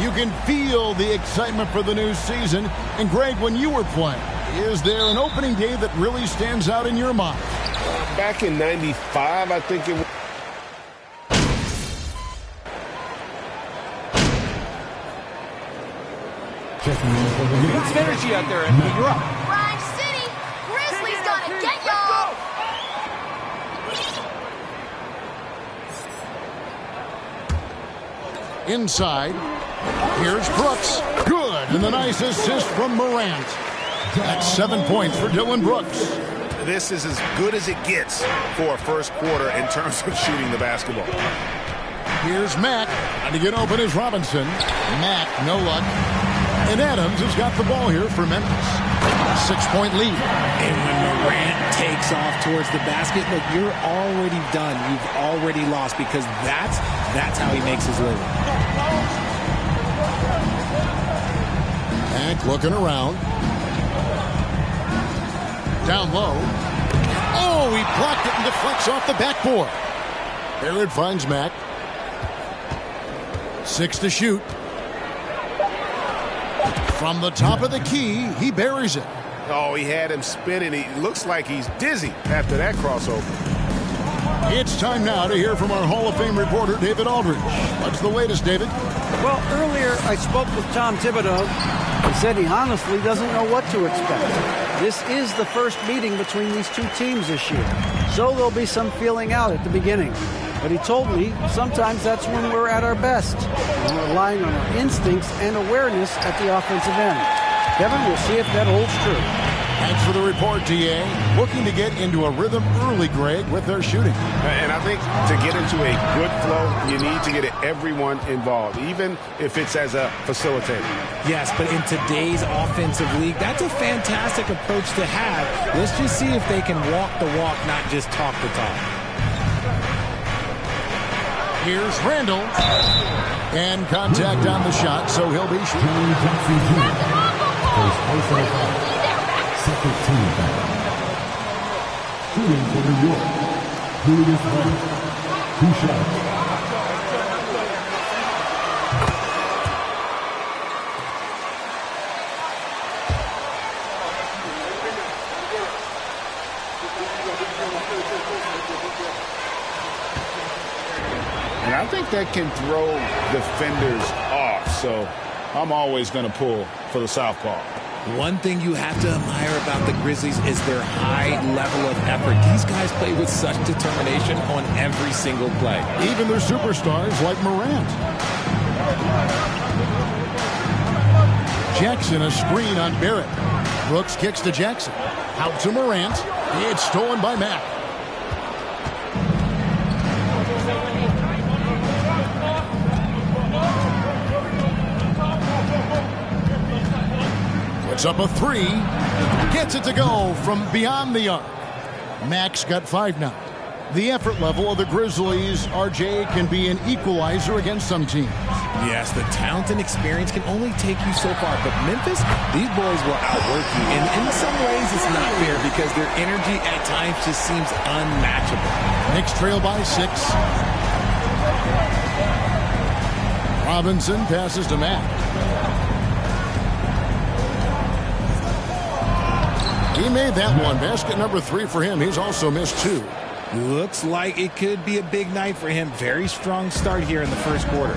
You can feel the excitement for the new season. And, Greg, when you were playing, is there an opening day that really stands out in your mind? Back in '95, I think it was. It's energy out there, and you're up. Rhyme City, Grizzlies gonna get y'all. Inside, here's Brooks. Good, and the nice assist from Morant. That's 7 points for Dylan Brooks. This is as good as it gets for a first quarter in terms of shooting the basketball. Here's Mack. Trying to get open is Robinson. Mack, no luck. And Adams has got the ball here for Memphis. 6-point lead. And when Morant takes off towards the basket, look, you're already done. You've already lost because that's how he makes his living. Mack looking around. Down low. Oh, he blocked it and deflects off the backboard. There it finds Mack. 6 to shoot. From the top of the key, he buries it. Oh, he had him spinning. He looks like he's dizzy after that crossover. It's time now to hear from our Hall of Fame reporter, David Aldridge. What's the latest, David? Well, earlier I spoke with Tom Thibodeau. He said he honestly doesn't know what to expect. This is the first meeting between these two teams this year, so there'll be some feeling out at the beginning. But he told me sometimes that's when we're at our best, and we're relying on our instincts and awareness at the offensive end. Kevin, we'll see if that holds true. Thanks for the report, D.A. Looking to get into a rhythm early, Greg, with their shooting. And I think to get into a good flow, you need to get everyone involved, even if it's as a facilitator. Yes, but in today's offensive league, that's a fantastic approach to have. Let's just see if they can walk the walk, not just talk the talk. Here's Randall. And contact on the shot, so he'll be shooting. Second team back. Shooting for New York. Julius Randle. 2 shots. And I think that can throw defenders off, so I'm always going to pull for the southpaw. One thing you have to admire about the Grizzlies is their high level of effort. These guys play with such determination on every single play. Even their superstars like Morant. Jackson, a screen on Barrett. Brooks kicks to Jackson. Out to Morant. It's stolen by Mack. Puts up a 3. Gets it to go from beyond the arc. Mack's got 5 now. The effort level of the Grizzlies, RJ, can be an equalizer against some teams. Yes, the talent and experience can only take you so far. But Memphis, these boys will outwork you. And in some ways, it's not fair because their energy at times just seems unmatchable. Knicks trail by 6. Robinson passes to Mack. He made that one. Basket number 3 for him. He's also missed 2. Looks like it could be a big night for him. Very strong start here in the first quarter.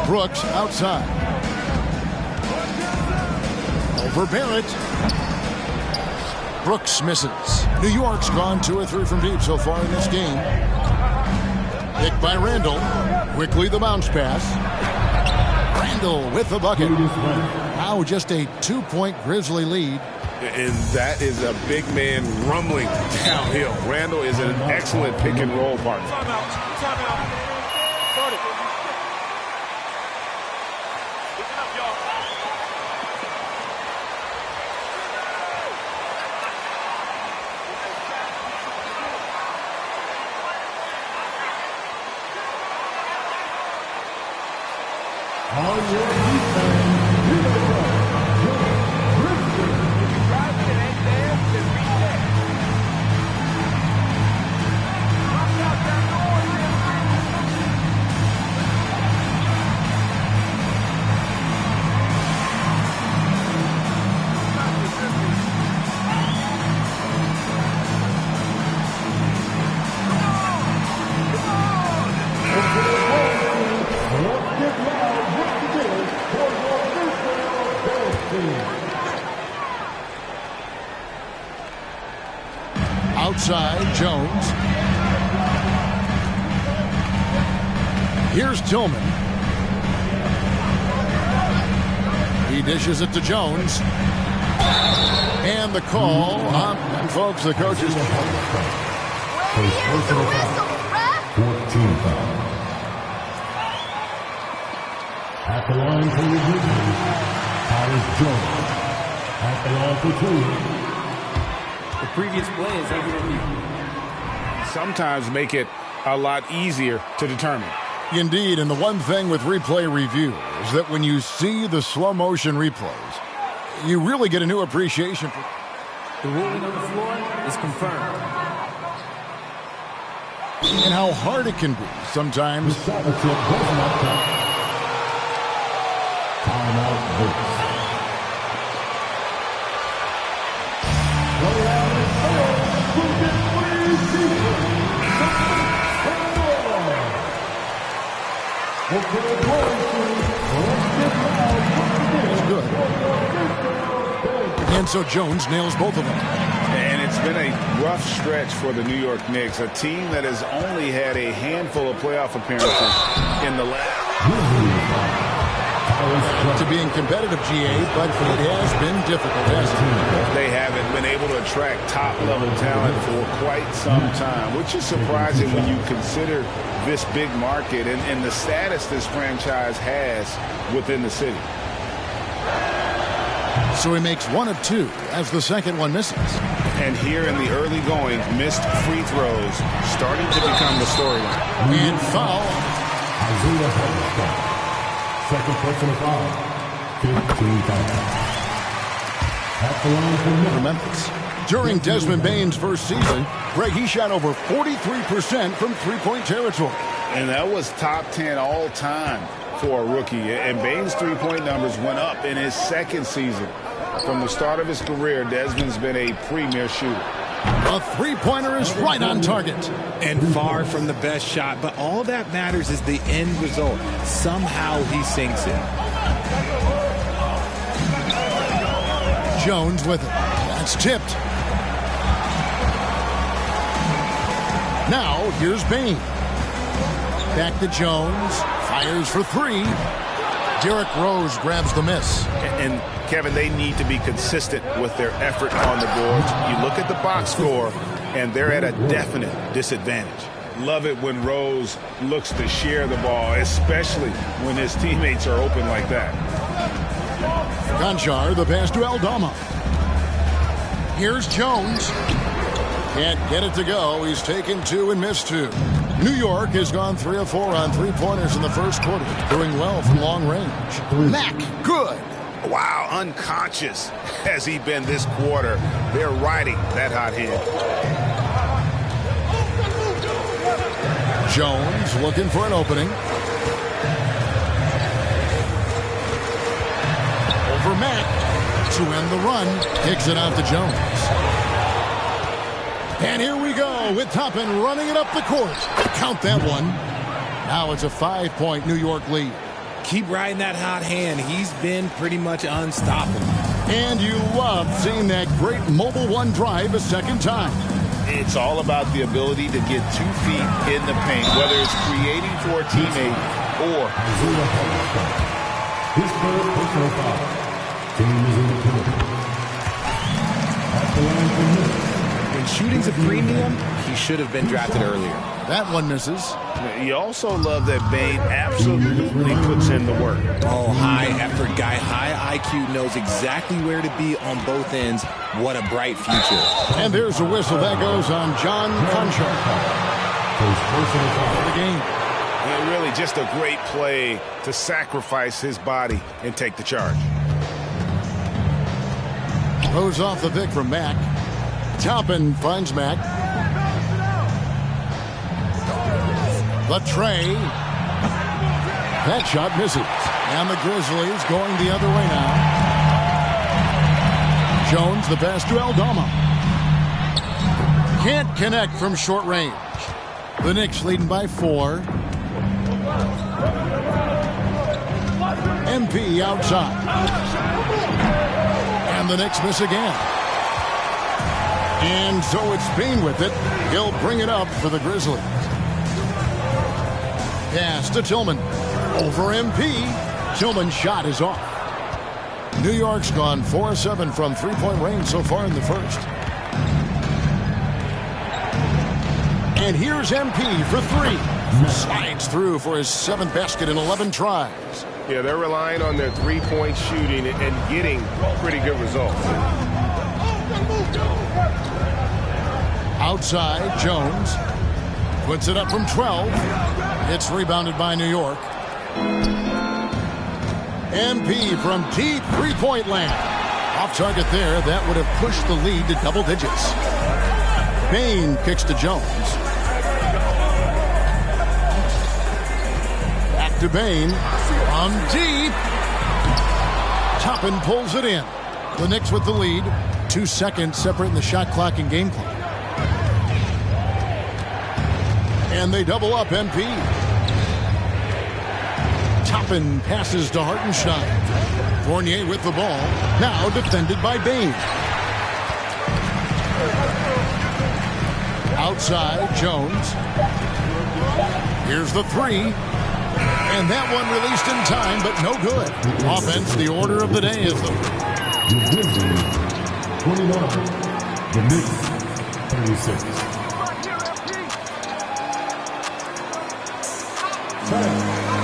Brooks outside. Over Barrett. Brooks misses. New York's gone 2 or 3 from deep so far in this game. Picked by Randall. Quickly the bounce pass. Randall with the bucket. Now just a 2-point Grizzly lead. And that is a big man rumbling downhill. Randall is an excellent pick and roll partner. Timeout. Start it. Listen up, y'all. On your defense, Outside, Jones. Here's Tillman. He dishes it to Jones. And the call on, folks, the coaches. Where's the whistle, ref? 14 foul. At the line for the Grizzlies, Tyus Jones. At the line for two. The previous play is under review. Sometimes make it a lot easier to determine. Indeed, and the one thing with replay review is that when you see the slow motion replays, you really get a new appreciation for. The ruling on the floor is confirmed. And how hard it can be sometimes. The shot attempt does not count. Timeout Bucks. Good. And so Jones nails both of them. And it's been a rough stretch for the New York Knicks, a team that has only had a handful of playoff appearances in the last. To being competitive, GA, but it has been difficult, hasn't it? They haven't been able to attract top-level talent for quite some time, which is surprising when you consider this big market and the status this franchise has within the city. So he makes one of two as the second one misses. And here in the early going, missed free throws starting to become the storyline. And foul. Isaiah Hartenstein. Second personal foul. 15 fouls. At the line for Memphis. During Desmond Bane's first season, Greg, he shot over 43% from three-point territory. And that was top 10 all time for a rookie. And Bane's three-point numbers went up in his second season. From the start of his career, Desmond's been a premier shooter. A three-pointer is right on target. And far from the best shot, but all that matters is the end result. Somehow he sinks it. Jones with it. That's tipped. Now, here's Bane. Back to Jones. Fires for three. Derrick Rose grabs the miss. And Kevin, they need to be consistent with their effort on the boards. You look at the box score, and they're at a definite disadvantage. Love it when Rose looks to share the ball, especially when his teammates are open like that. Conchar, the pass to Aldama. Here's Jones. Can't get it to go. He's taken two and missed two. New York has gone 3 of 4 on three-pointers in the first quarter, doing well from long range. Mack, good. Wow, unconscious has he been this quarter. They're riding that hot hand. Jones looking for an opening. Over Mack to end the run. Kicks it out to Jones. And here we go with Toppin running it up the court. Count that one. Now it's a 5-point New York lead. Keep riding that hot hand. He's been pretty much unstoppable. And you love seeing that great mobile one drive a second time. It's all about the ability to get 2 feet in the paint, whether it's creating for a teammate or his third personal foul. Game is in the penalty. At the line for Memphis. When shooting's a premium, he should have been drafted earlier. That one misses. You also love that Bane absolutely puts in the work. Oh, high effort guy, high IQ, knows exactly where to be on both ends. What a bright future. And there's a whistle that goes on John Conchar. His personal foul of the game. And really just a great play to sacrifice his body and take the charge. Throws off the pick from Mack. Toppin finds Mack. The tray. That shot misses. And the Grizzlies going the other way now. Jones, the pass to Aldama. Can't connect from short range. The Knicks leading by 4. MP outside. And the Knicks miss again. And so it's Bain with it. He'll bring it up for the Grizzlies. Pass to Tillman. Over MP. Tillman's shot is off. New York's gone 4-7 from three-point range so far in the first. And here's MP for three. Slides through for his 7th basket in 11 tries. Yeah, they're relying on their three-point shooting and getting pretty good results. Outside, Jones puts it up from 12. It's rebounded by New York. MP from deep three-point land. Off target there. That would have pushed the lead to double digits. Bain kicks to Jones. Back to Bain. From deep. Toppin pulls it in. The Knicks with the lead. 2 seconds separating the shot clock and game clock. And they double up MP. Toppin passes to Hartenstein. Fournier with the ball. Now defended by Bain. Outside, Jones. Here's the three. And that one released in time, but no good. Offense, the order of the day is the 21. The Knicks, 36.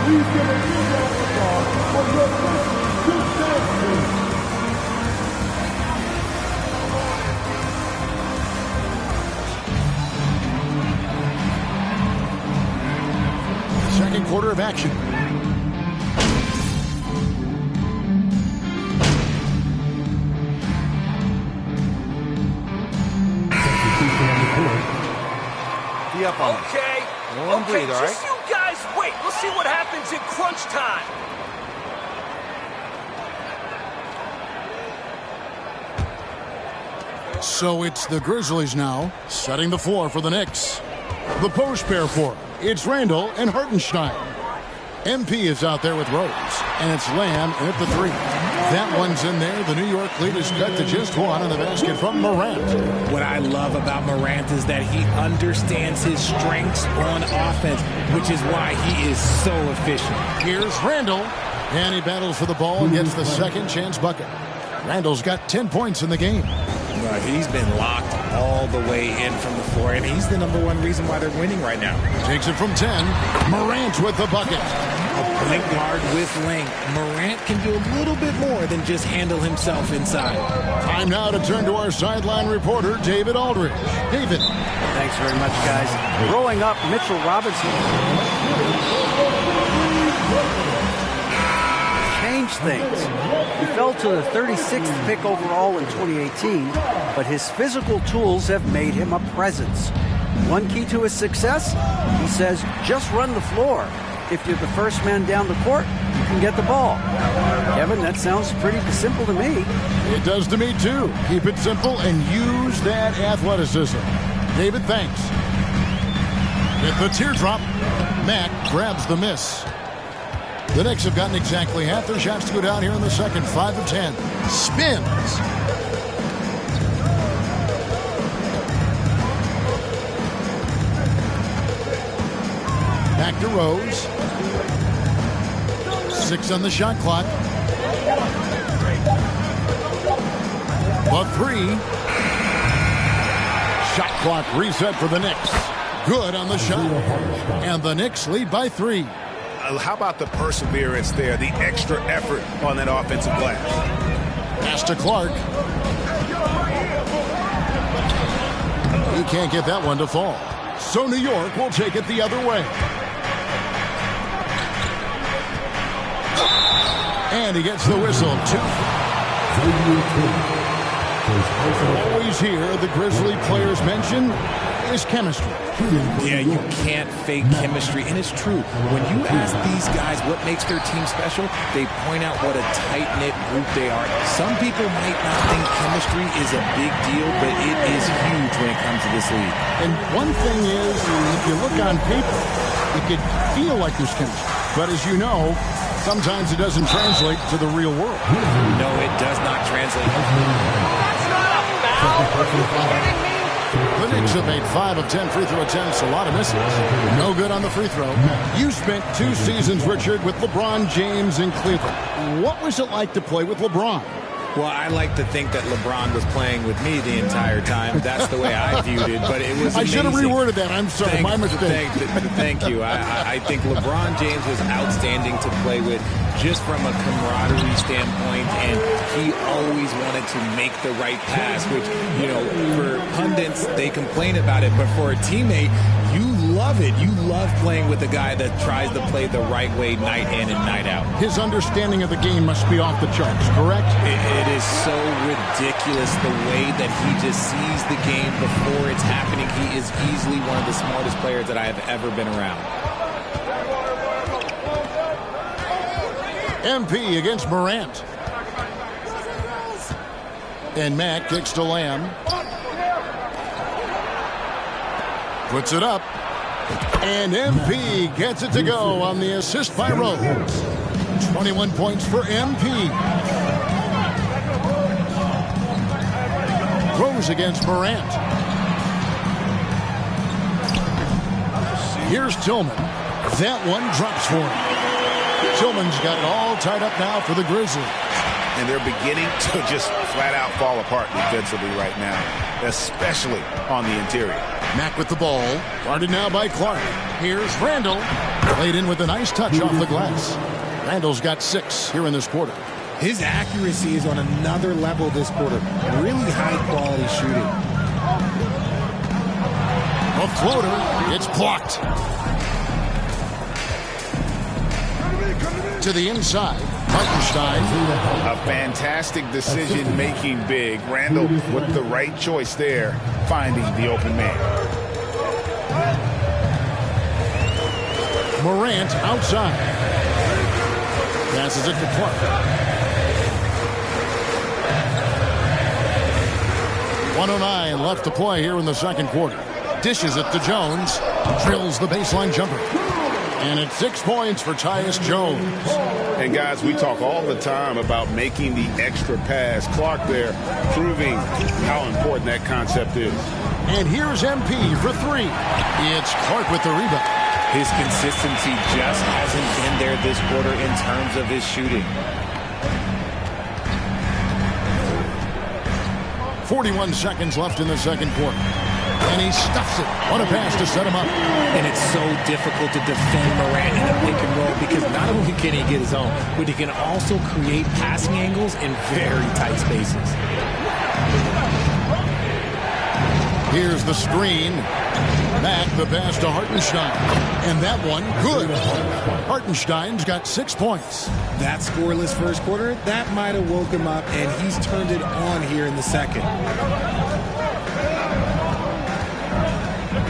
Please give a big round of applause for your Grizzlies. second quarter of action. Be up on okay. One breathe, all right? Just you guys wait. We'll see what happens in crunch time. So it's the Grizzlies now, setting the floor for the Knicks. The post pair for it's Randall and Hartenstein. MP is out there with Rose, and it's Lamb in at the three. That one's in there. The New York lead is cut to just one on the basket from Morant. What I love about Morant is that he understands his strengths on offense, which is why he is so efficient. Here's Randall, and he battles for the ball and gets the second chance bucket. Randall's got 10 points in the game. He's been locked all the way in from the floor, and he's the #1 reason why they're winning right now. Takes it from 10. Morant with the bucket. A point guard with length. Morant can do a little bit more than just handle himself inside. Time now to turn to our sideline reporter, David Aldridge. David. Thanks very much, guys. Growing up, Mitchell Robinson changed things. He fell to the 36th pick overall in 2018, but his physical tools have made him a presence. One key to his success, he says, just run the floor. If you're the first man down the court, you can get the ball. Kevin, that sounds pretty simple to me. It does to me, too. Keep it simple and use that athleticism. David, thanks. With the teardrop, Mack grabs the miss. The Knicks have gotten exactly half their shots to go down here in the second. 5 of 10. Spins. Back to Rose. 6 on the shot clock. The three. Shot clock reset for the Knicks. Good on the shot. And the Knicks lead by 3. How about the perseverance there, the extra effort on that offensive glass? Pass to Clark. He can't get that one to fall. So New York will take it the other way. And he gets the whistle. 2. Always hear the Grizzly players mention is chemistry. Yeah, you can't fake chemistry, and it's true. When you ask these guys what makes their team special, they point out what a tight-knit group they are. Some people might not think chemistry is a big deal, but it is huge when it comes to this league. And one thing is, if you look on paper, it could feel like there's chemistry. But as you know, sometimes it doesn't translate to the real world. No, it does not translate. The Knicks have made 5 of 10 free throw attempts, a lot of misses. No good on the free throw. You spent 2 seasons, Richard, with LeBron James in Cleveland. What was it like to play with LeBron? Well, I like to think that LeBron was playing with me the entire time. That's the way I viewed it, but it was amazing. I should have reworded that. I'm sorry, my mistake. Thank you. I think LeBron James was outstanding to play with just from a camaraderie standpoint, and he always wanted to make the right pass, which, you know, for pundits, they complain about it, but for a teammate, you love it. You love playing with a guy that tries to play the right way night in and night out. His understanding of the game must be off the charts, correct? It is so ridiculous the way that he just sees the game before it's happening. He is easily one of the smartest players that I have ever been around. MP against Morant. And Matt kicks to Lamb. Puts it up. And MP gets it to go on the assist by Rose. 21 points for MP. Rose against Morant. Here's Tillman. That one drops for him. Tillman's got it all tied up now for the Grizzlies. And they're beginning to just flat out fall apart defensively right now, especially on the interior. Mack with the ball. Guarded now by Clark. Here's Randall. Played in with a nice touch off the glass. Randall's got 6 here in this quarter. His accuracy is on another level this quarter. Really high-quality shooting. A floater. It's blocked. To the inside. Hartenstein. A fantastic decision-making big. Randall with the right choice there, finding the open man. Morant outside. Passes it to Clark. 1:09 left to play here in the second quarter. Dishes it to Jones. Drills the baseline jumper. And it's 6 points for Tyus Jones. And guys, we talk all the time about making the extra pass. Clark there proving how important that concept is. And here's MP for 3. It's Clark with the rebound. His consistency just hasn't been there this quarter in terms of his shooting. 41 seconds left in the second quarter. And he stuffs it. What a pass to set him up. And it's so difficult to defend Morant in a pick and roll because not only can he get his own, but he can also create passing angles in very tight spaces. Here's the screen. Back the pass to Hartenstein. And that one, good. Hartenstein's got 6 points. That scoreless first quarter, that might have woke him up, and he's turned it on here in the second.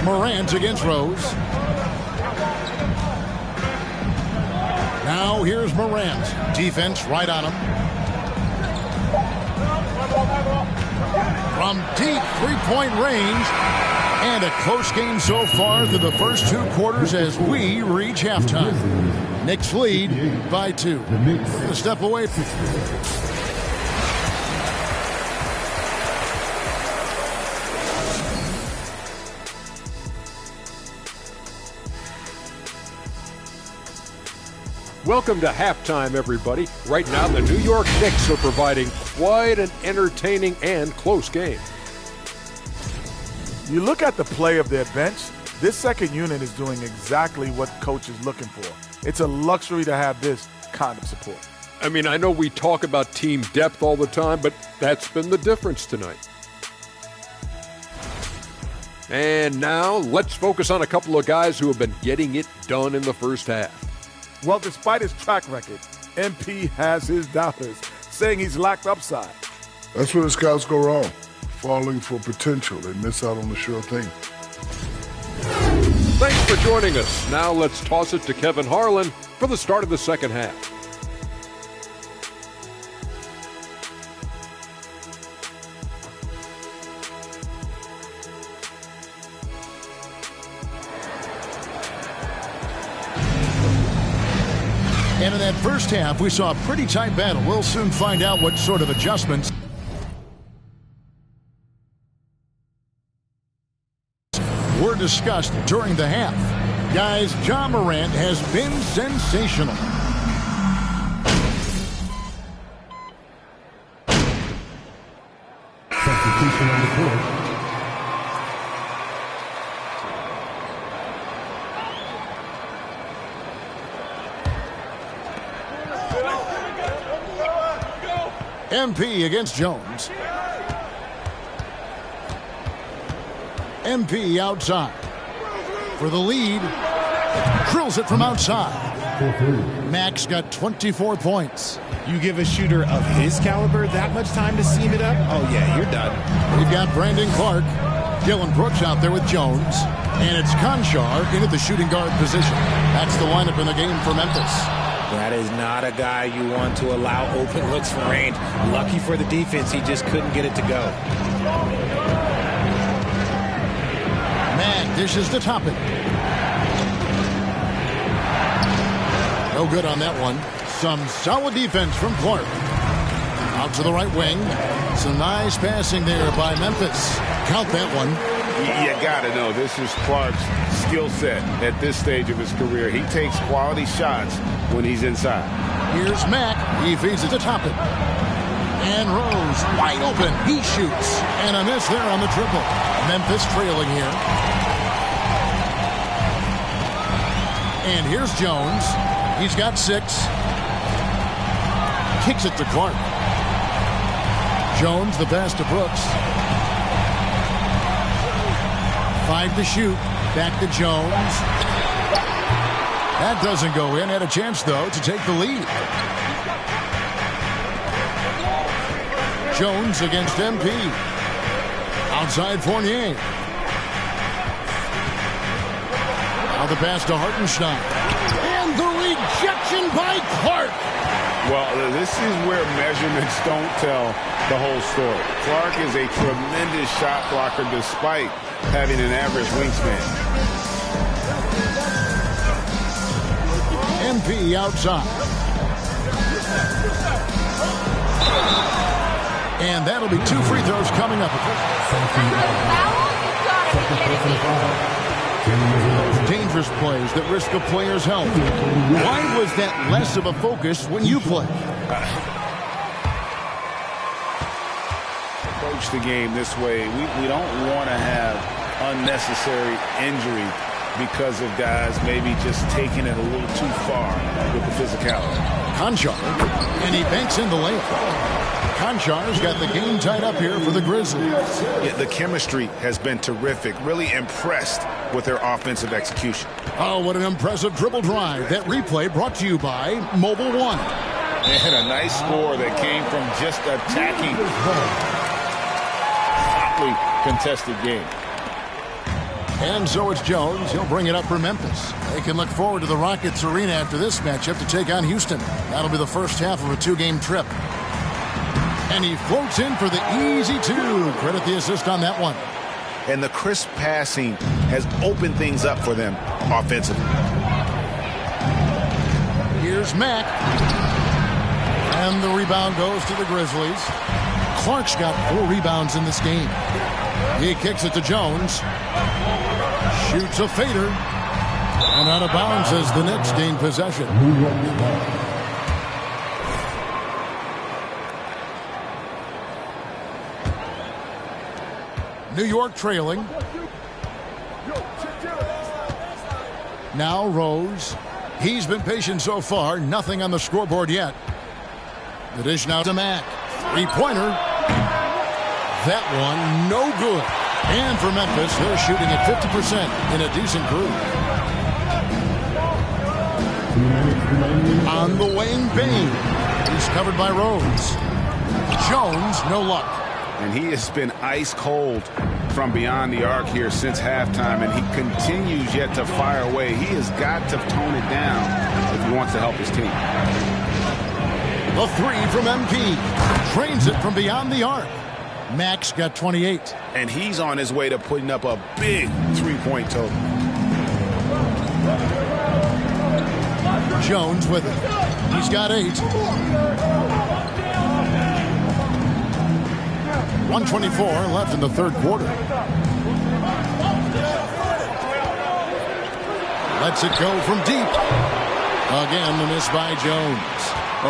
Morant against Rose. Now here's Morant. Defense right on him. From deep three-point range. And a close game so far through the first 2 quarters as we reach halftime. Knicks lead by 2. A step away from... Welcome to halftime, everybody. Right now, the New York Knicks are providing quite an entertaining and close game. You look at the play of their bench, this second unit is doing exactly what coach is looking for. It's a luxury to have this kind of support. I mean, I know we talk about team depth all the time, but that's been the difference tonight. And now, let's focus on a couple of guys who have been getting it done in the first half. Well, despite his track record, MP has his doubters, saying he's lacked upside. That's where the scouts go wrong. Falling for potential. They miss out on the sure thing. Thanks for joining us. Now let's toss it to Kevin Harlan for the start of the second half. And in that first half, we saw a pretty tight battle. We'll soon find out what sort of adjustments discussed during the half. Guys, Ja Morant has been sensational. Substitution on the court. MP against Jones. MP outside. For the lead. Drills it from outside. Max got 24 points. You give a shooter of his caliber that much time to seam it up? Oh, yeah, you're done. We've got Brandon Clark. Dylan Brooks out there with Jones. And it's Conchar into the shooting guard position. That's the lineup in the game for Memphis. That is not a guy you want to allow open looks for range. Lucky for the defense, he just couldn't get it to go. Mag dishes to Toppin. No good on that one. Some solid defense from Clark. Out to the right wing. Some nice passing there by Memphis. Count that one. You got to know, this is Clark's skill set at this stage of his career. He takes quality shots when he's inside. Here's Mack. He feeds it to Toppin. And Rose wide open. He shoots. And a miss there on the triple. Memphis trailing here. And here's Jones. He's got 6. Kicks it to Clark. Jones, the pass to Brooks. 5 to shoot. Back to Jones. That doesn't go in. Had a chance, though, to take the lead. Jones against MP. Outside Fournier. Now the pass to Hartenstein. And the rejection by Clark. Well, this is where measurements don't tell the whole story. Clark is a tremendous shot blocker despite having an average wingspan. MP outside. And that'll be 2 free throws coming up. Dangerous plays that risk a player's health. Why was that less of a focus when you play? Approach the game this way. We don't want to have unnecessary injury because of guys maybe just taking it a little too far with the physicality. Conchar, and he banks in the layup. Conchar's got the game tied up here for the Grizzlies. Yeah, the chemistry has been terrific. Really impressed with their offensive execution. Oh, what an impressive dribble drive. That replay brought to you by Mobile One. They had a nice score that came from just attacking. Hotly contested game. And so it's Jones. He'll bring it up for Memphis. They can look forward to the Rockets Arena after this matchup to take on Houston. That'll be the first half of a 2-game trip. And he floats in for the easy 2. Credit the assist on that one. And the crisp passing has opened things up for them offensively. Here's Mack. And the rebound goes to the Grizzlies. Clark's got 4 rebounds in this game. He kicks it to Jones. Shoots a fader. And out of bounds as the Knicks gain possession. New York trailing. Now Rose. He's been patient so far. Nothing on the scoreboard yet. The dish now to Mack. 3-pointer. That one no good. And for Memphis, they're shooting at 50% in a decent group. On the wing, Bain. He's covered by Rose. Jones, no luck. And he has been ice cold from beyond the arc here since halftime, and he continues yet to fire away. He has got to tone it down if he wants to help his team. The 3 from MP. Trains it from beyond the arc. Max got 28. And he's on his way to putting up a big 3-point total. Jones with it. He's got 8. 1:24 left in the third quarter. Lets it go from deep. Again, the miss by Jones.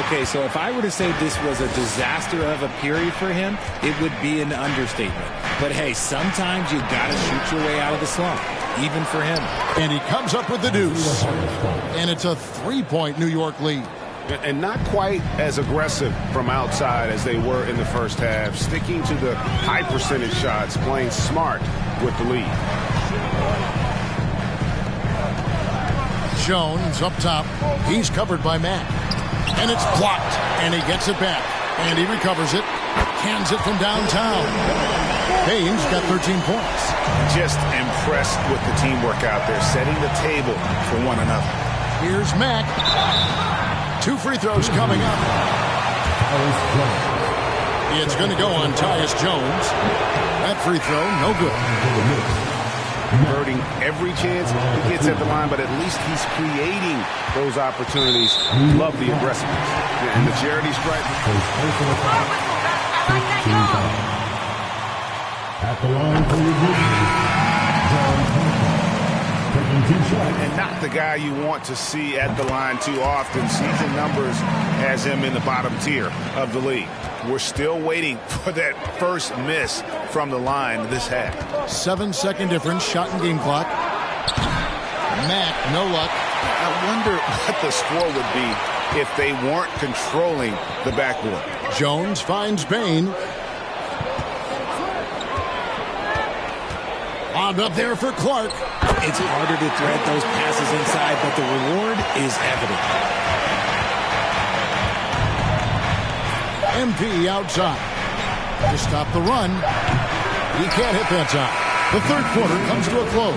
Okay, so if I were to say this was a disaster of a period for him, it would be an understatement. But hey, sometimes you got to shoot your way out of the slump, even for him. And he comes up with the deuce. And it's a 3-point New York lead. And not quite as aggressive from outside as they were in the first half, sticking to the high percentage shots, playing smart with the lead. Jones up top. He's covered by Matt. And it's blocked. And he gets it back. And he recovers it. Hands it from downtown. Baines got 13 points. Just impressed with the teamwork out there, setting the table for one another. Here's Mack. 2 free throws coming up. It's going to go on Tyus Jones. That free throw, no good. Converting every chance he gets at the line, but at least he's creating those opportunities. Love the aggressiveness. And the charity stripe. At the line for and not the guy you want to see at the line too often. Season numbers has him in the bottom tier of the league. We're still waiting for that first miss from the line this half. 7-second difference, shot and game clock. Mack, no luck. I wonder what the score would be if they weren't controlling the backboard. Jones finds Bain. Lobbed up there for Clark. It's harder to thread those passes inside, but the reward is evident. MP outside. To stop the run. He can't hit that time. The third quarter comes to a close.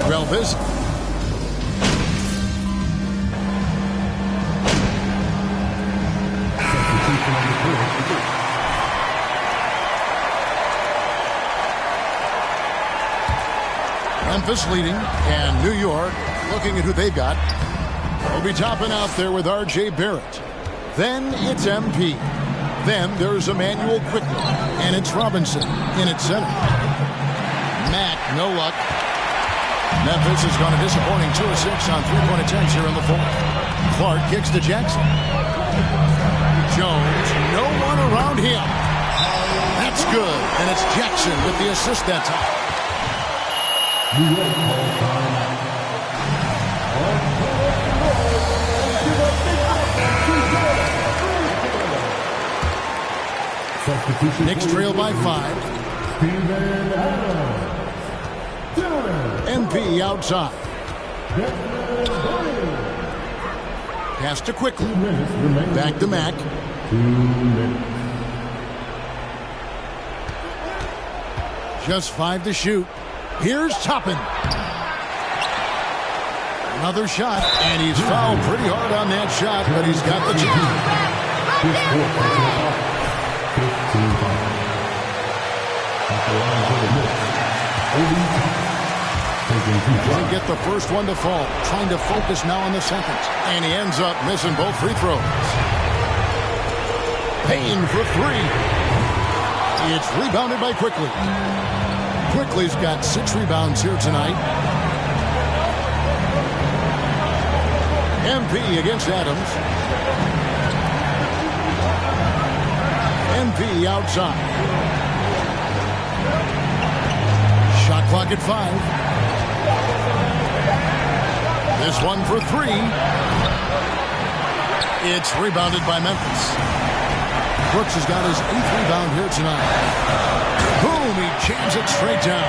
Relvis. Memphis leading, and New York looking at who they've got. They'll be topping out there with R.J. Barrett. Then it's MP. Then there's Emmanuel Quickly, and it's Robinson in its center. Mack, no luck. Memphis has gone a disappointing 2 of 6 on 3-point attempts here in the fourth. Clark kicks to Jackson. Jones, no one around him. That's good, and it's Jackson with the assist that time. Knicks trail by 5. MP outside. Pass to Quickly. Back to Mack. Just 5 to shoot. Here's Toppin. Another shot, and he's fouled pretty hard on that shot, but he's got the Can't get the first one to fall. Trying to focus now on the second. And he ends up missing both free throws. Payne for 3. It's rebounded by Quickly. Quickly's got 6 rebounds here tonight. MP against Adams. MP outside. Shot clock at 5. This one for 3. It's rebounded by Memphis. Brooks has got his 8th rebound here tonight. Boom, he jams it straight down.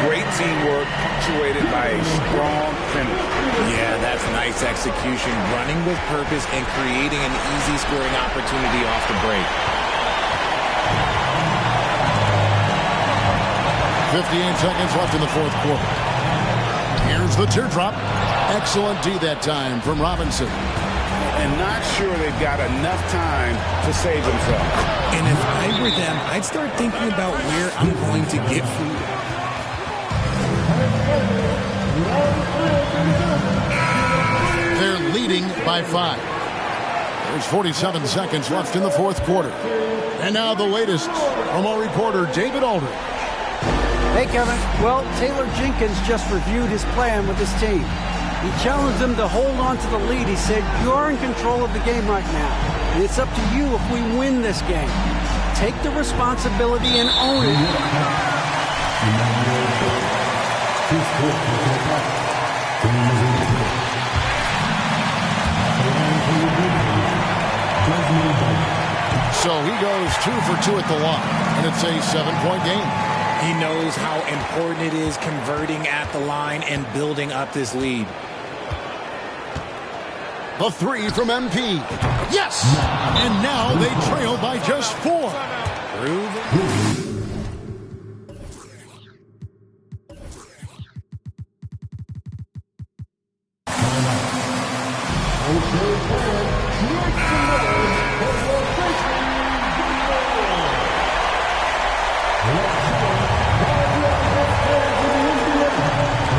Great teamwork, punctuated by a strong finish. Yeah, that's nice execution, running with purpose and creating an easy scoring opportunity off the break. 58 seconds left in the fourth quarter. Here's the teardrop. Excellent D that time from Robinson. And not sure they've got enough time to save themselves. And if I were them, I'd start thinking about where I'm going to get food. They're leading by 5. There's 47 seconds left in the fourth quarter. And now the latest from our reporter, David Aldridge. Hey, Kevin. Well, Taylor Jenkins just reviewed his plan with his team. He challenged them to hold on to the lead. He said, you are in control of the game right now. And it's up to you if we win this game. Take the responsibility and own it. So he goes 2 for 2 at the line, and it's a 7-point game. He knows how important it is converting at the line and building up this lead. The 3 from MP. Yes! And now they trail by just 4.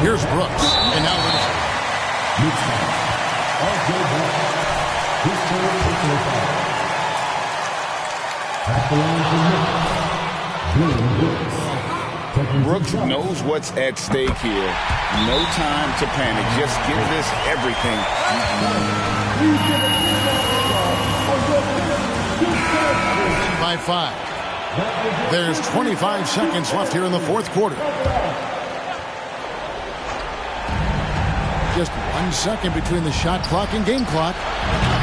Here's Brooks, and now Brooks knows what's at stake here. No time to panic. Just give this everything. by 5. There's 25 seconds left here in the fourth quarter. Just 1 second between the shot clock and game clock.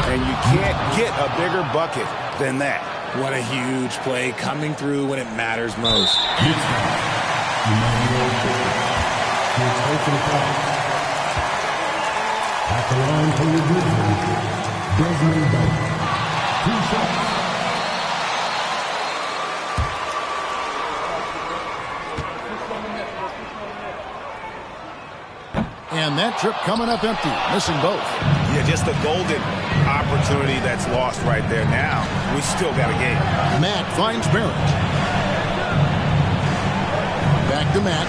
And you can't get a bigger bucket than that. What a huge play coming through when it matters most. At the line for your Grizzlies, Desmond Bane. 2 shots. And that trip coming up empty, missing both. Yeah, just a golden opportunity that's lost right there. Now, we still got a game. Mack finds Barrett. Back to Mack.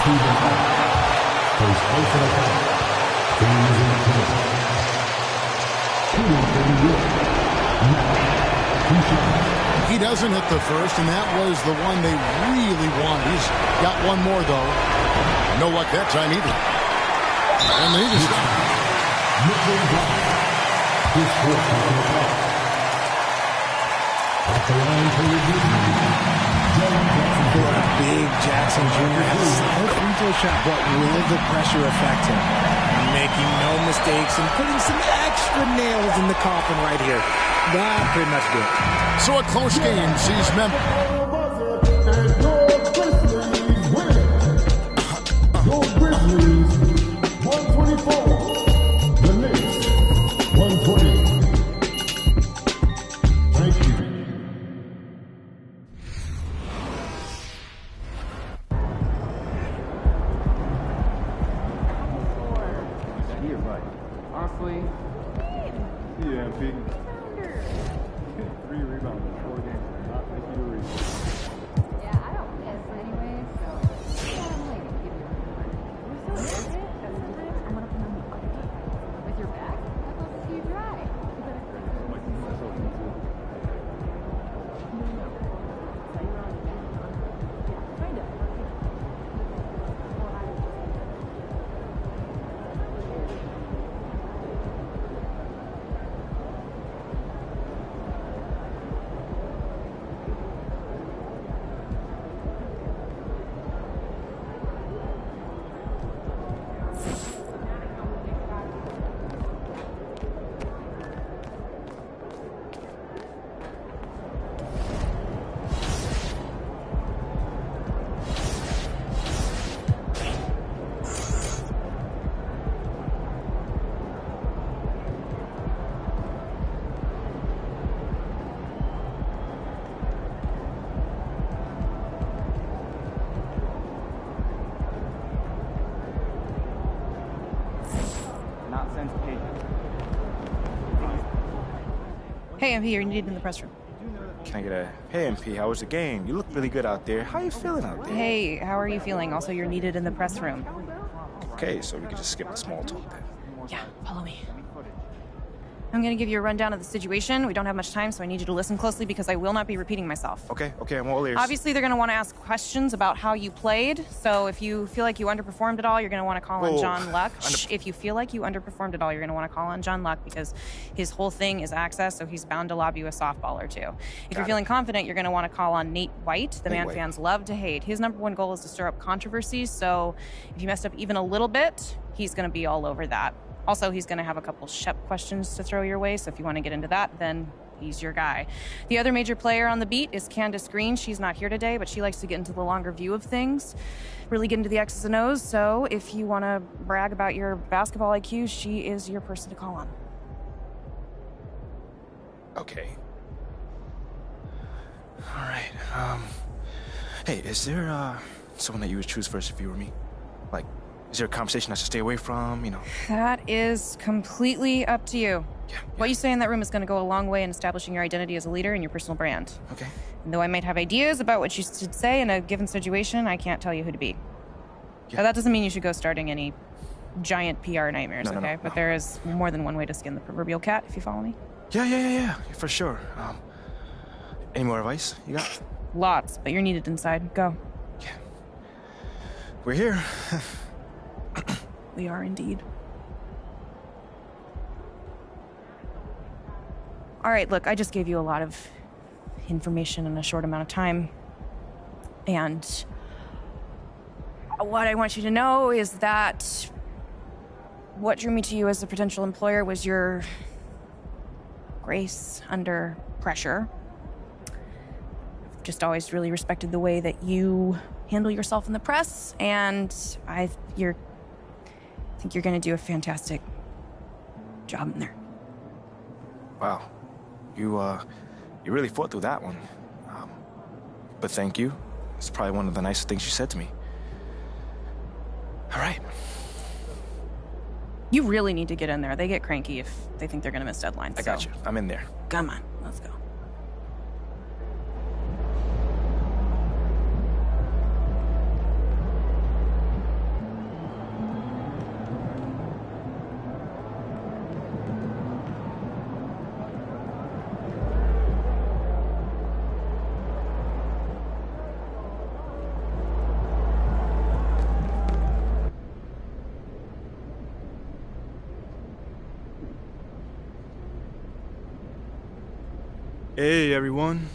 Stephen Hart plays close to the foul. Game is in trouble. 2 for the York. 2 shots. He doesn't hit the first, and that was the one they really wanted. He's got one more, though. No luck that time either. And they just Mitchell Brown. His fourth for the foul. At the line for your Grizzlies. Big Jackson Jr. has a solid free throw shot, but will the pressure affect him? Making no mistakes and putting some extra nails in the coffin right here. That pretty much good. So a close game sees Memphis. Your Grizzlies, 124. The Knicks, 120. Thank you. Honestly, yeah, big. 3 rebounds in 4 games. Not make you a rebound. Yeah, I don't miss anyway, so yeah, I'm like, give you a rebound. You're so good at it that sometimes I want to come on the other team. With your back, I'm supposed to see you dry. Hey, I'm here. You need in the press room. Did you know that Can I get a, hey, MP, how was the game? You look really good out there. How you feeling out there? Hey, how are you feeling? Also, you're needed in the press room. Okay, so we can just skip the small talk then. Yeah, follow me. I'm going to give you a rundown of the situation. We don't have much time, so I need you to listen closely because I will not be repeating myself. Okay, I'm all ears. Obviously, they're going to want to ask questions about how you played. So if you feel like you underperformed at all, you're going to want to call on John Luck. If you feel like you underperformed at all, you're going to want to call on John Luck because his whole thing is access, so he's bound to lob you a softball or two. If you're feeling confident, you're going to want to call on Nate White, the man fans love to hate. His number one goal is to stir up controversies, so if you messed up even a little bit, he's going to be all over that. Also, he's going to have a couple Shep questions to throw your way, so if you want to get into that, then he's your guy. The other major player on the beat is Candace Green. She's not here today, but she likes to get into the longer view of things, really get into the X's and O's, so if you want to brag about your basketball IQ, she is your person to call on. Okay. All right. Hey, is there someone that you would choose first if you were me? Like, is there a conversation I should stay away from, you know? That is completely up to you. Yeah. What you say in that room is going to go a long way in establishing your identity as a leader and your personal brand. Okay. And though I might have ideas about what you should say in a given situation, I can't tell you who to be. Yeah. Now, that doesn't mean you should go starting any giant PR nightmares, No. But there is more than one way to skin the proverbial cat, if you follow me. Yeah, for sure. Any more advice you got? Lots, but you're needed inside. Go. Yeah. We're here. We are indeed. All right, look, I just gave you a lot of information in a short amount of time. And what I want you to know is that what drew me to you as a potential employer was your grace under pressure. I've just always really respected the way that you handle yourself in the press, and I think you're going to do a fantastic job in there. Wow. You really fought through that one. But thank you. It's probably one of the nicest things you said to me. All right. You really need to get in there. They get cranky if they think they're going to miss deadlines. I got you. I'm in there. Come on, let's go. Hey, everyone.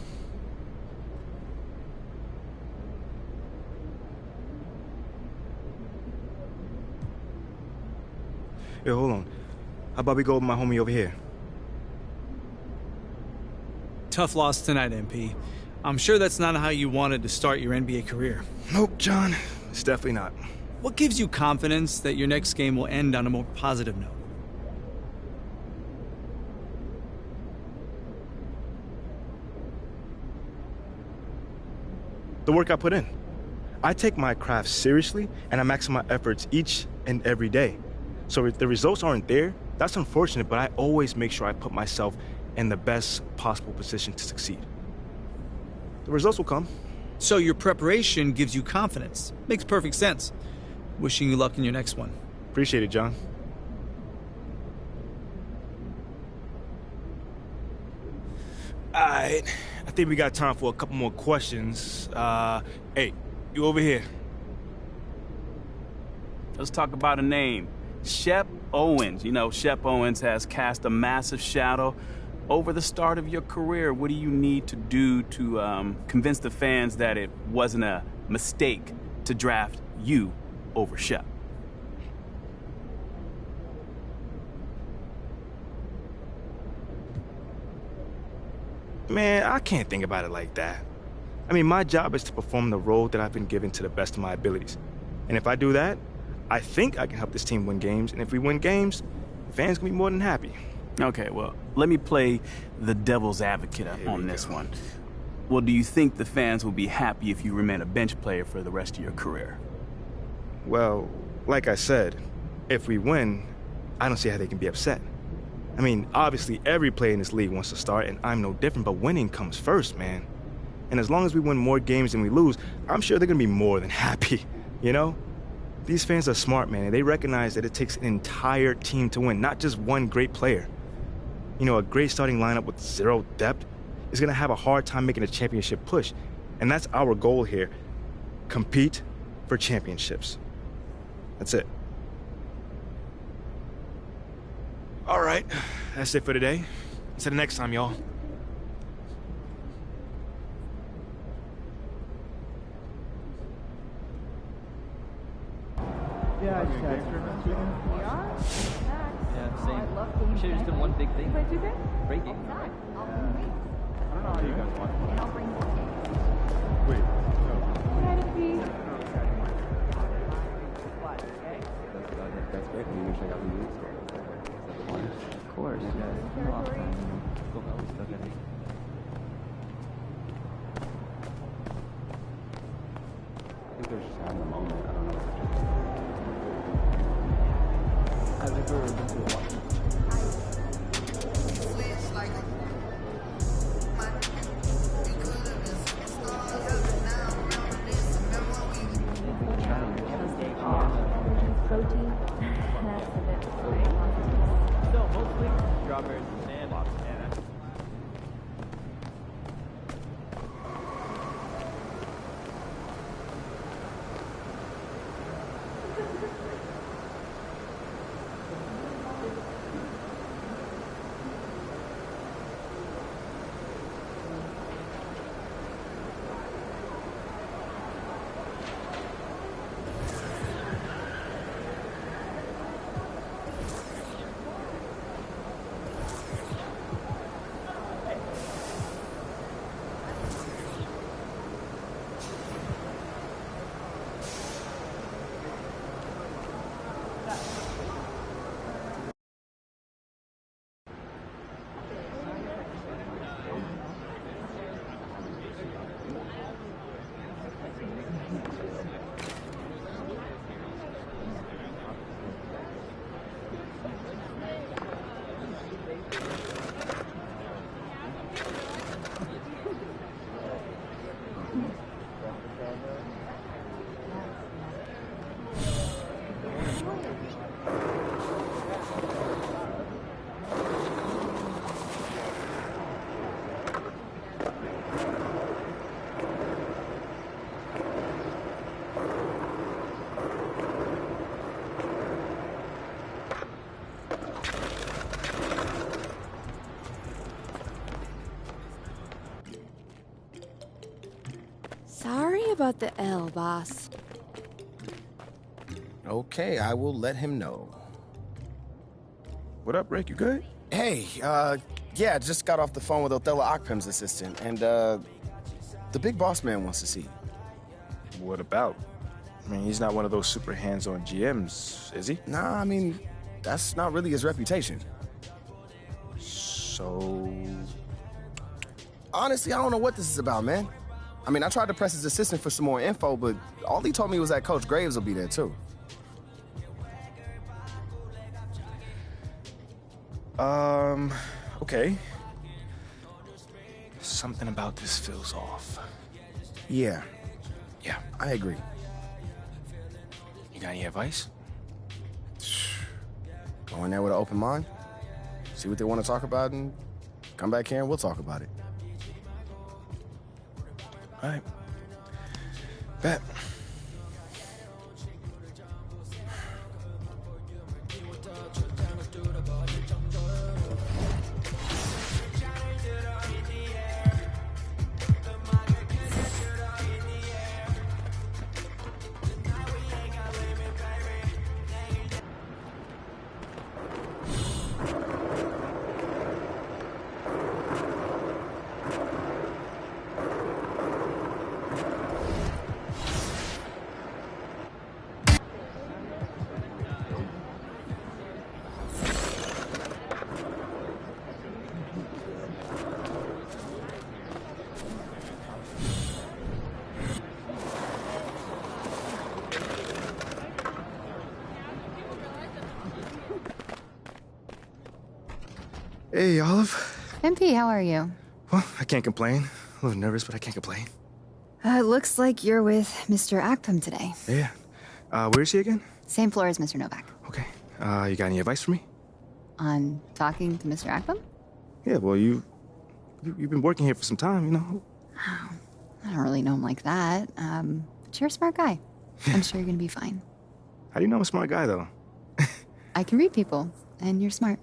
Hey, hold on. How about we go with my homie over here? Tough loss tonight, MP. I'm sure that's not how you wanted to start your NBA career. Nope, John. It's definitely not. What gives you confidence that your next game will end on a more positive note? The work I put in. I take my craft seriously, and I maximize my efforts each and every day. So if the results aren't there, that's unfortunate, but I always make sure I put myself in the best possible position to succeed. The results will come. So your preparation gives you confidence. Makes perfect sense. Wishing you luck in your next one. Appreciate it, John. All right. I think we got time for a couple more questions. Hey, you over here. Let's talk about a name. Shep Owens. You know, Shep Owens has cast a massive shadow over the start of your career. What do you need to do to convince the fans that it wasn't a mistake to draft you over Shep? Man, I can't think about it like that. I mean, my job is to perform the role that I've been given to the best of my abilities. And if I do that, I think I can help this team win games. And if we win games, fans can be more than happy. Okay, well, let me play the devil's advocate on this one. Well, do you think the fans will be happy if you remain a bench player for the rest of your career? Well, like I said, if we win, I don't see how they can be upset. I mean, obviously every player in this league wants to start, and I'm no different, but winning comes first, man. And as long as we win more games than we lose, I'm sure they're gonna be more than happy, you know? These fans are smart, man, and they recognize that it takes an entire team to win, not just one great player. You know, a great starting lineup with zero depth is gonna have a hard time making a championship push. And that's our goal here. Compete for championships. That's it. All right, that's it for today. Until the next time, y'all. Yeah, I just had We are? Max. Yeah, same. I love game We should have just done one big thing. You play 2K? Great game. Done. I'll bring weights. I don't know how you guys want it. And I'll bring the tape. Wait, so. Try to be. That's great. You check out the news. Of course, yeah. Territory. Go well stuff, I think. I think they're just having a moment. I don't know. I've never been to a walk. Protein. That's a bit. So mostly strawberries and sandbox. Yeah, that's Sorry about the L, boss. Okay, I will let him know. What up, Rick? You good? Hey, yeah, just got off the phone with Othello Akpem's assistant, and, the big boss man wants to see you. What about? I mean, he's not one of those super hands-on GMs, is he? Nah, I mean, that's not really his reputation. So... Honestly, I don't know what this is about, man. I mean, I tried to press his assistant for some more info, but all he told me was that Coach Graves will be there, too. Okay. Something about this feels off. Yeah. Yeah. I agree. You got any advice? Go in there with an open mind, see what they want to talk about, and come back here and we'll talk about it. All right. Bet. Hey, Olive. MP, how are you? Well, I can't complain. A little nervous, but I can't complain. Looks like you're with Mr. Akpam today. Yeah. Where is he again? Same floor as Mr. Novak. Okay. You got any advice for me? On talking to Mr. Akpam? Yeah, well, you've been working here for some time, you know. Oh, I don't really know him like that. But you're a smart guy. I'm sure you're gonna be fine. How do you know I'm a smart guy, though? I can read people, and you're smart.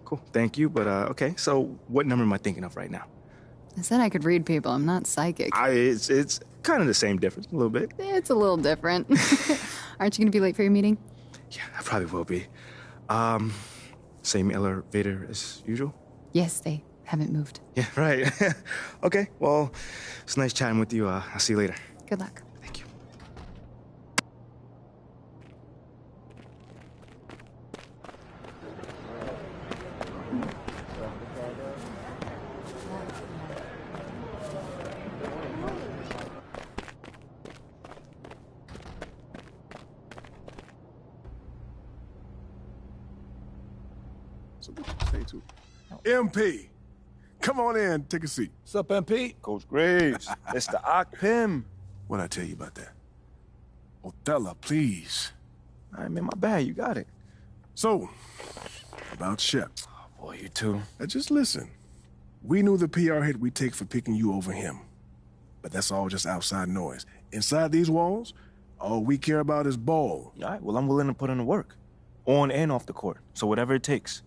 Cool. Thank you, but okay. So, what number am I thinking of right now? I said I could read people. I'm not psychic. It's kind of the same difference, a little bit. It's a little different. Aren't you gonna be late for your meeting? Yeah, I probably will be. Same elevator as usual? Yes, they haven't moved. Yeah, right. Okay, well, it's nice chatting with you. I'll see you later. Good luck. Thank you. So what you say to MP? Come on in, take a seat. What's up, MP? Coach Graves, it's the Akpam. What'd I tell you about that? Othello, please. All right, man, my bad. You got it. So, about Shep. Oh, boy, you too. Now just listen. We knew the PR hit we'd take for picking you over him. But that's all just outside noise. Inside these walls, all we care about is ball. All right, well, I'm willing to put in the work. On and off the court. So whatever it takes.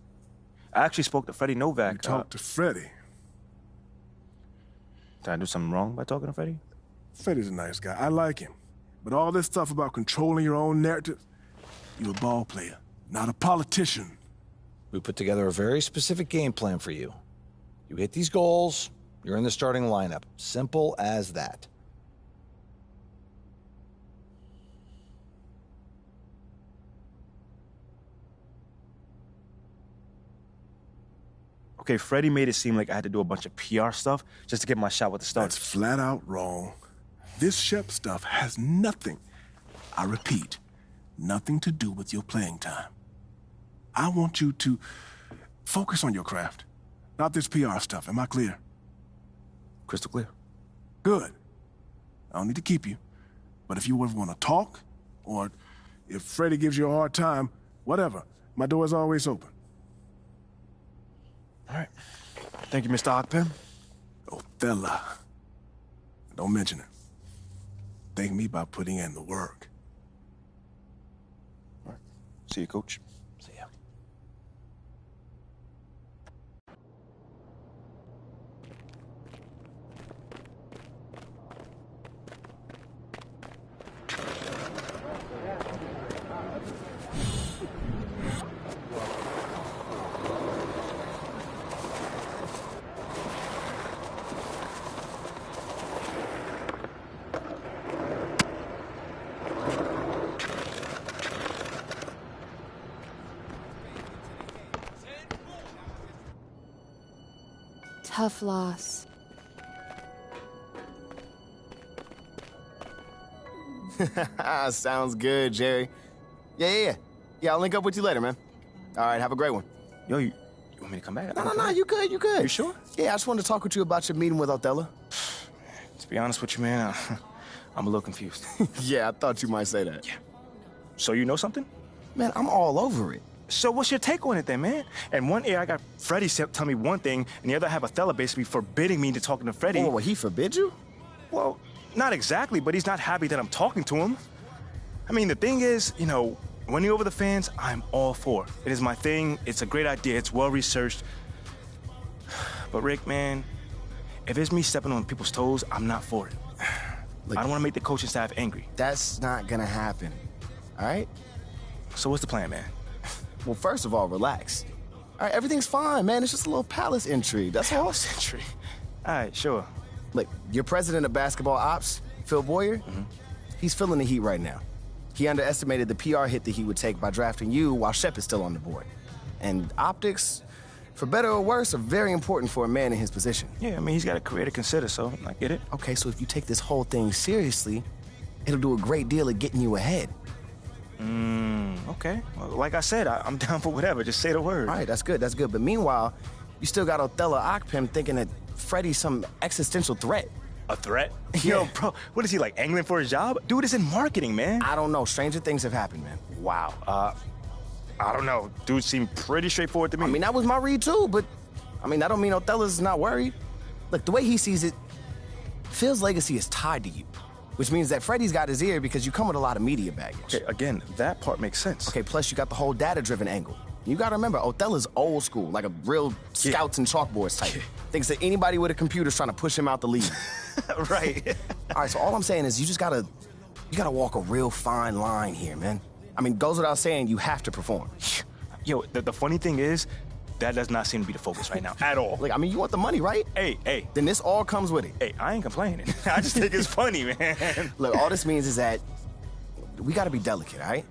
I actually spoke to Freddie Novak. You talked to Freddie? Did I do something wrong by talking to Freddie? Freddie's a nice guy. I like him. But all this stuff about controlling your own narrative, you're a ball player, not a politician. We put together a very specific game plan for you. You hit these goals, you're in the starting lineup. Simple as that. Okay, Freddie made it seem like I had to do a bunch of PR stuff just to get my shot with the Stars. That's flat out wrong. This Shep stuff has nothing, I repeat, nothing to do with your playing time. I want you to focus on your craft, not this PR stuff. Am I clear? Crystal clear. Good. I don't need to keep you. But if you ever want to talk, or if Freddie gives you a hard time, whatever, my door is always open. All right. Thank you, Mr. Akpam. Othello. Don't mention it. Thank me by putting in the work. All right. See you, Coach. See ya. Tough loss. Sounds good, Jerry. Yeah, I'll link up with you later, man. All right, have a great one. Yo, you want me to come back? No, you good. You sure? Yeah, I just wanted to talk with you about your meeting with Othello. To be honest with you, man, I'm a little confused. Yeah, I thought you might say that. Yeah. So you know something? Man, I'm all over it. So what's your take on it then, man? And one ear I got Freddie tell me one thing, and the other I have Othello basically forbidding me to talking to Freddie. Oh, well, he forbid you? Well, not exactly, but he's not happy that I'm talking to him. I mean, the thing is, you know, winning over the fans, I'm all for. It is my thing. It's a great idea. It's well-researched. But Rick, man, if it's me stepping on people's toes, I'm not for it. Look, I don't want to make the coaching staff angry. That's not gonna happen, all right? So what's the plan, man? Well, first of all, relax. All right, everything's fine, man. It's just a little palace intrigue. That's all. Palace intrigue? All right, sure. Look, your president of basketball ops, Phil Boyer, he's feeling the heat right now. He underestimated the PR hit that he would take by drafting you while Shep is still on the board. And optics, for better or worse, are very important for a man in his position. Yeah, I mean, he's got a career to consider, so I get it. Okay, so if you take this whole thing seriously, it'll do a great deal of getting you ahead. Okay. Well, like I said, I'm down for whatever. Just say the word. All right, that's good. That's good. But meanwhile, you still got Othello Akpem thinking that Freddie's some existential threat. A threat? Yeah. Yo, bro, what is he, like, angling for a job? Dude is in marketing, man. I don't know. Stranger things have happened, man. Wow. I don't know. Dude seemed pretty straightforward to me. I mean, that was my read, too, but, I mean, that don't mean Othello's not worried. Look, the way he sees it, Phil's legacy is tied to you, which means that Freddie's got his ear because you come with a lot of media baggage. Okay, again, that part makes sense. Okay, plus you got the whole data-driven angle. You gotta remember, Othello's old school, like a real scouts and chalkboards type. Thinks that anybody with a computer's trying to push him out the league. Right. All right, so all I'm saying is you gotta walk a real fine line here, man. I mean, goes without saying, you have to perform. Yo, the funny thing is, that does not seem to be the focus right now, at all. Like, I mean, you want the money, right? Hey. Then this all comes with it. Hey, I ain't complaining. I just think it's funny, man. Look, all this means is that we gotta be delicate, all right?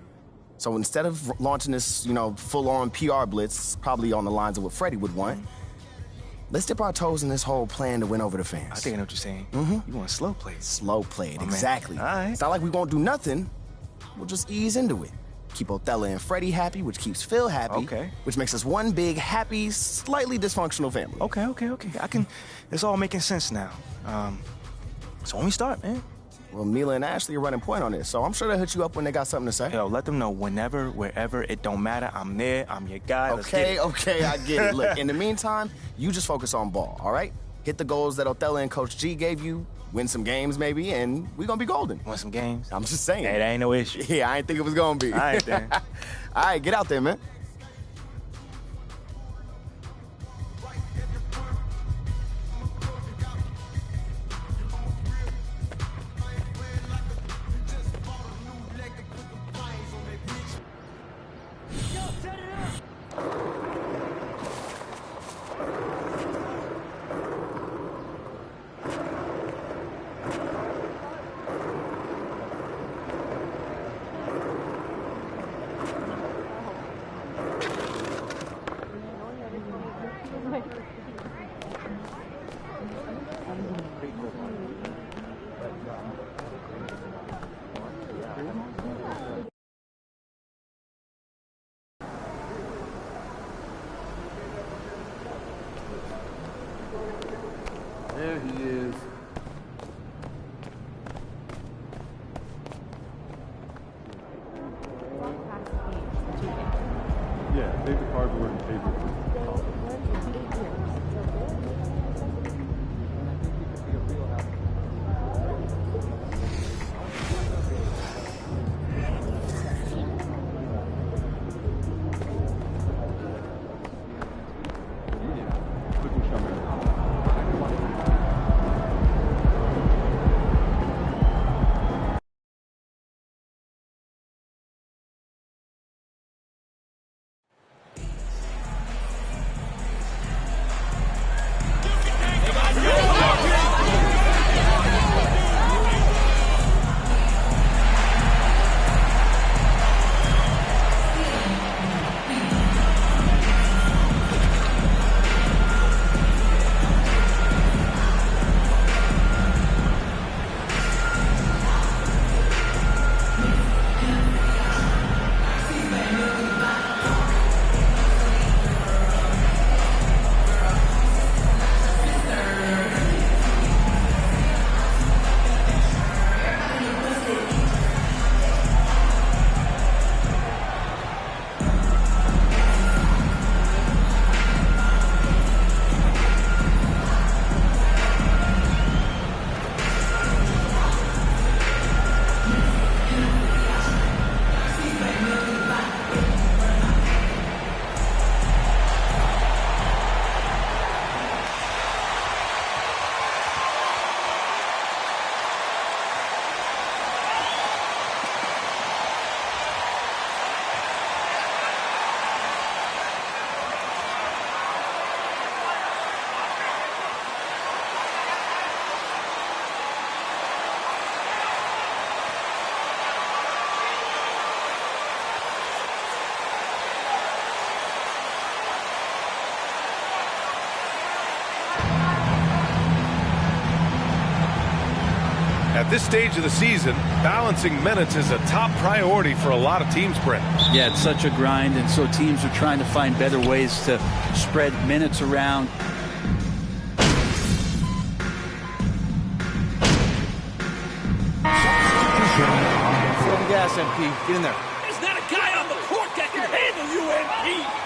So instead of launching this, full-on PR blitz, probably on the lines of what Freddie would want, let's dip our toes in this whole plan to win over the fans. I think I know what you're saying. Mm-hmm. You want slow play. Slow play, Oh, exactly. All right. It's not like we won't do nothing. We'll just ease into it. Keep Othello and Freddie happy, which keeps Phil happy. Okay. Which makes us one big, happy, slightly dysfunctional family. Okay. It's all making sense now. So when we start, man. Well, Mila and Ashley are running point on this, so I'm sure they'll hit you up when they got something to say. Yo, let them know whenever, wherever, it don't matter. I'm there. I'm your guy. Let's Okay, get it. okay, I get it. Look, in the meantime, you just focus on ball, all right? Hit the goals that Othello and Coach G gave you, win some games maybe, and we're gonna be golden. Want some games? I'm just saying. Hey, that ain't no issue. Yeah, I didn't think it was gonna be. All right, then. All right, get out there, man. There he is. Yeah, take the cardboard and paper. At this stage of the season, balancing minutes is a top priority for a lot of teams, Brent. Yeah, it's such a grind, and so teams are trying to find better ways to spread minutes around. Slow the gas, MP. Get in there. There's not a guy on the court that can handle you, MP.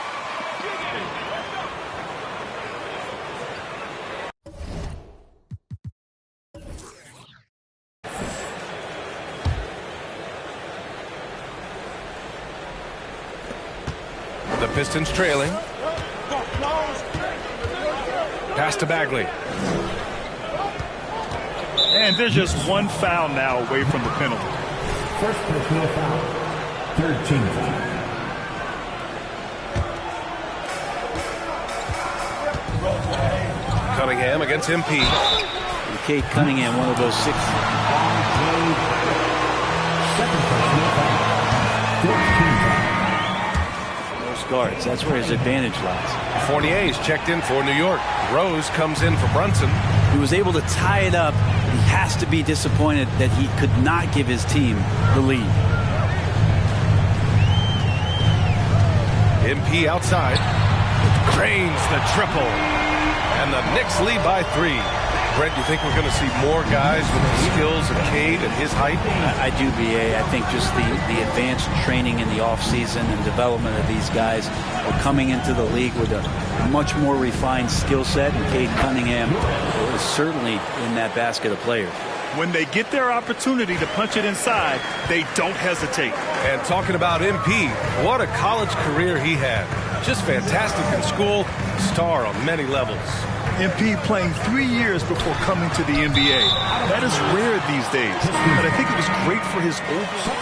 The Pistons trailing. Pass to Bagley. And there's just one foul now away from the penalty. First personal foul. Third team foul. Cunningham against MP. Cade Cunningham, one of those 6. Second personal foul. Fourth team foul. Those guards, that's where his advantage lies. Fournier's checked in for New York. Rose comes in for Brunson. He was able to tie it up. He has to be disappointed that he could not give his team the lead. MP outside. Cranes the triple. And the Knicks lead by 3. Brent, you think we're going to see more guys with the skills of Cade at his height? I do, BA. I think just the advanced training in the offseason and development of these guys are coming into the league with a much more refined skill set, and Cade Cunningham is certainly in that basket of players. When they get their opportunity to punch it inside, they don't hesitate. And talking about MP, what a college career he had. Just fantastic in school, star on many levels. MP playing 3 years before coming to the NBA. That is rare these days, but I think it was great for his overall.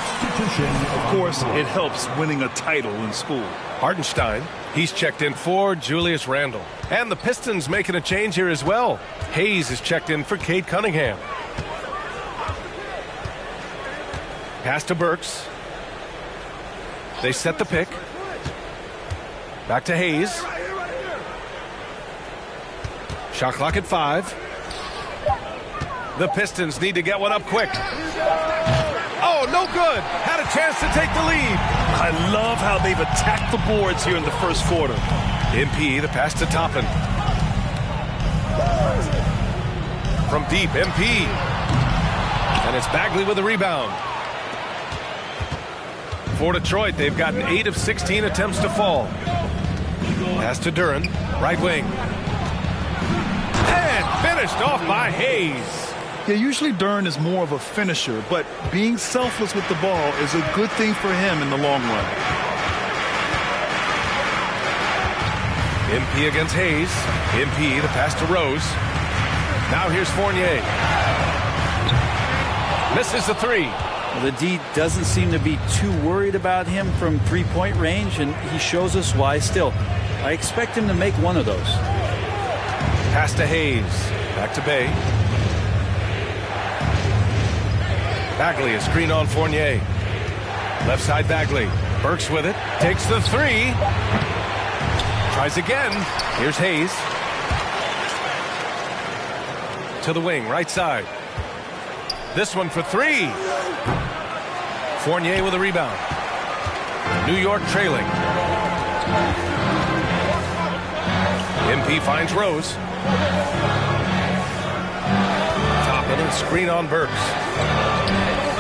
Of course, it helps winning a title in school. Hartenstein, he's checked in for Julius Randle. And the Pistons making a change here as well. Hayes is checked in for Cade Cunningham. Pass to Burks. They set the pick. Back to Hayes. Shot clock at 5. The Pistons need to get one up quick. Oh, no good. Had a chance to take the lead. I love how they've attacked the boards here in the first quarter. MP, the pass to Toppin. From deep, MP. And it's Bagley with the rebound. For Detroit, they've gotten 8 of 16 attempts to fall. Pass to Duran, right wing. And finished off by Hayes. Yeah, usually Duran is more of a finisher, but being selfless with the ball is a good thing for him in the long run. MP against Hayes. MP, the pass to Rose. Now here's Fournier. Misses the 3. Well, the D doesn't seem to be too worried about him from three-point range, and he shows us why still. I expect him to make one of those. Pass to Hayes. Back to Bay. Bagley, a screen on Fournier. Left side Bagley. Burks with it. Takes the 3. Tries again. Here's Hayes. To the wing, right side. This one for 3. Fournier with a rebound. New York trailing. MP finds Rose. Toppin and screen on Burks.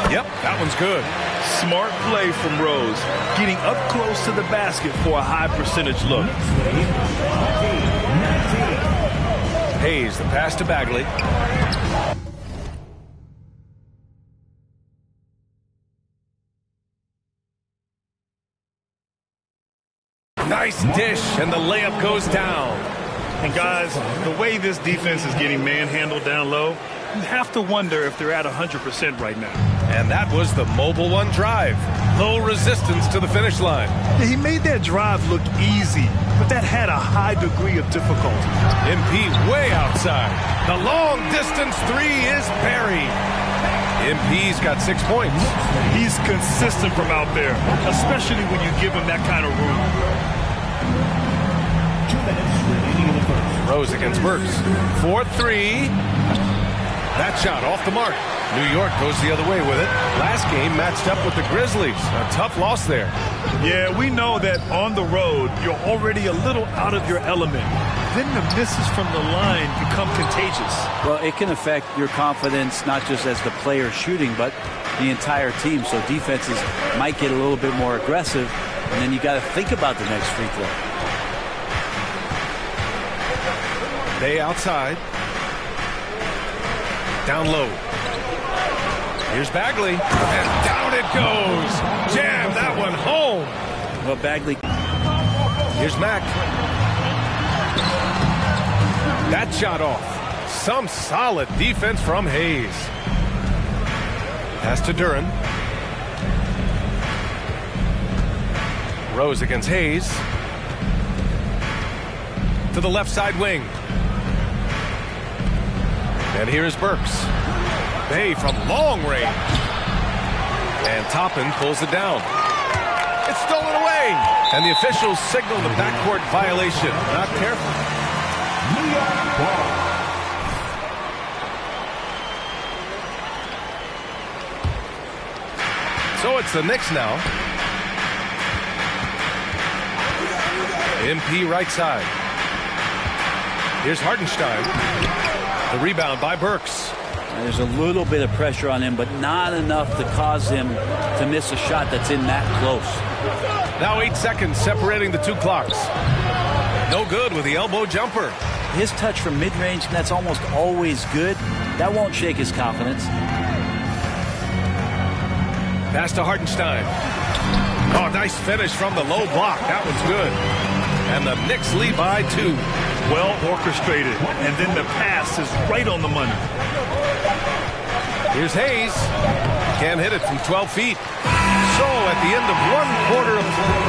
Yep, that one's good. Smart play from Rose, getting up close to the basket for a high percentage look. Hayes, the pass to Bagley. Nice dish, and the layup goes down. And guys, the way this defense is getting manhandled down low, you have to wonder if they're at 100% right now. And that was the Mobile One drive. Low resistance to the finish line. Yeah, he made that drive look easy, but that had a high degree of difficulty. MP way outside. The long distance 3 is buried. MP's got 6 points. He's consistent from out there, especially when you give him that kind of room. 2 minutes remaining in the first. Rose against Burks. 4-3. That shot off the mark. New York goes the other way with it. Last game matched up with the Grizzlies. A tough loss there. Yeah, we know that on the road, you're already a little out of your element. Then the misses from the line become contagious. Well, it can affect your confidence, not just as the player shooting, but the entire team. So defenses might get a little bit more aggressive, and then you got to think about the next free throw. They outside. Down low. Here's Bagley, and down it goes. Jam that one home. Well, Bagley. Here's Mack. That shot off. Some solid defense from Hayes. Pass to Duran. Rose against Hayes. To the left side wing. And here is Burks. Bay from long range. And Toppin pulls it down. It's stolen away. And the officials signal the backcourt violation. Not careful. New York ball. So it's the Knicks now. MP right side. Here's Hartenstein. The rebound by Burks. There's a little bit of pressure on him, but not enough to cause him to miss a shot that's in that close. Now 8 seconds separating the two clocks. No good with the elbow jumper. His touch from mid-range, that's almost always good. That won't shake his confidence. Pass to Hartenstein. Oh, nice finish from the low block. That one's good. And the Knicks lead by 2. Well orchestrated. And then the pass is right on the money. Here's Hayes. Can't hit it from 12 feet. So at the end of 1 quarter of play.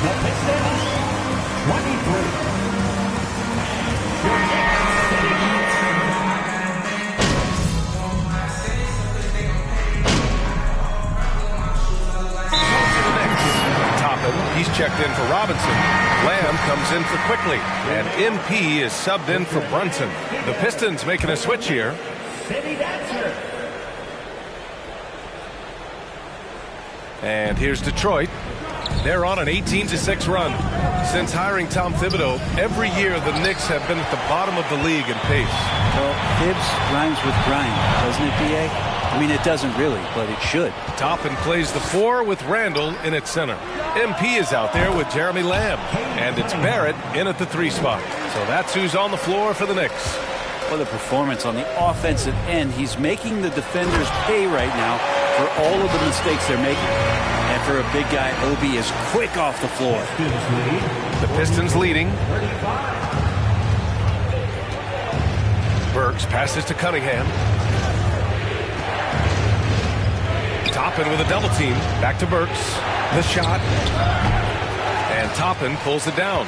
The Pistons, 23. He's checked in for Robinson. Lamb comes in for Quickly. And MP is subbed in for Brunson. The Pistons making a switch here. And here's Detroit. They're on an 18-6 run. Since hiring Tom Thibodeau, every year the Knicks have been at the bottom of the league in pace. Well, Tibbs rhymes with grind, doesn't it, B.A.? I mean, it doesn't really, but it should. Toppin plays the 4 with Randall in its center. MP is out there with Jeremy Lamb. And it's Barrett in at the 3 spot. So that's who's on the floor for the Knicks. What a performance on the offensive end. He's making the defenders pay right now for all of the mistakes they're making. And for a big guy, Obi is quick off the floor. The Pistons leading. Burks passes to Cunningham. Toppin with a double team. Back to Burks. The shot. And Toppin pulls it down.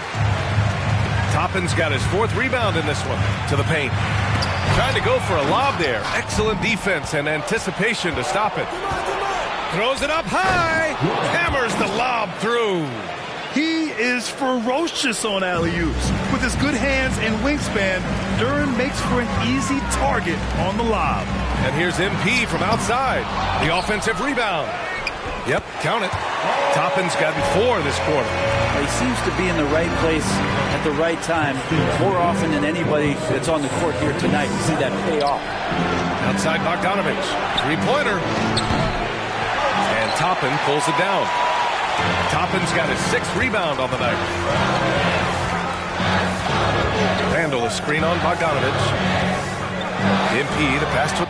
Toppin's got his 4th rebound in this one. To the paint. Trying to go for a lob there. Excellent defense and anticipation to stop it. Throws it up high. Hammers the lob through. He is ferocious on alley-oops. With his good hands and wingspan, Duran makes for an easy target on the lob. And here's MP from outside. The offensive rebound. Yep, count it. Toppin's gotten 4 this quarter. He seems to be in the right place at the right time more often than anybody that's on the court here tonight. You see that pay off. Outside Bogdanovich. 3-pointer. And Toppin pulls it down. Toppin's got his 6th rebound on the night. Randall, a screen on Bogdanovich. MP, the pass to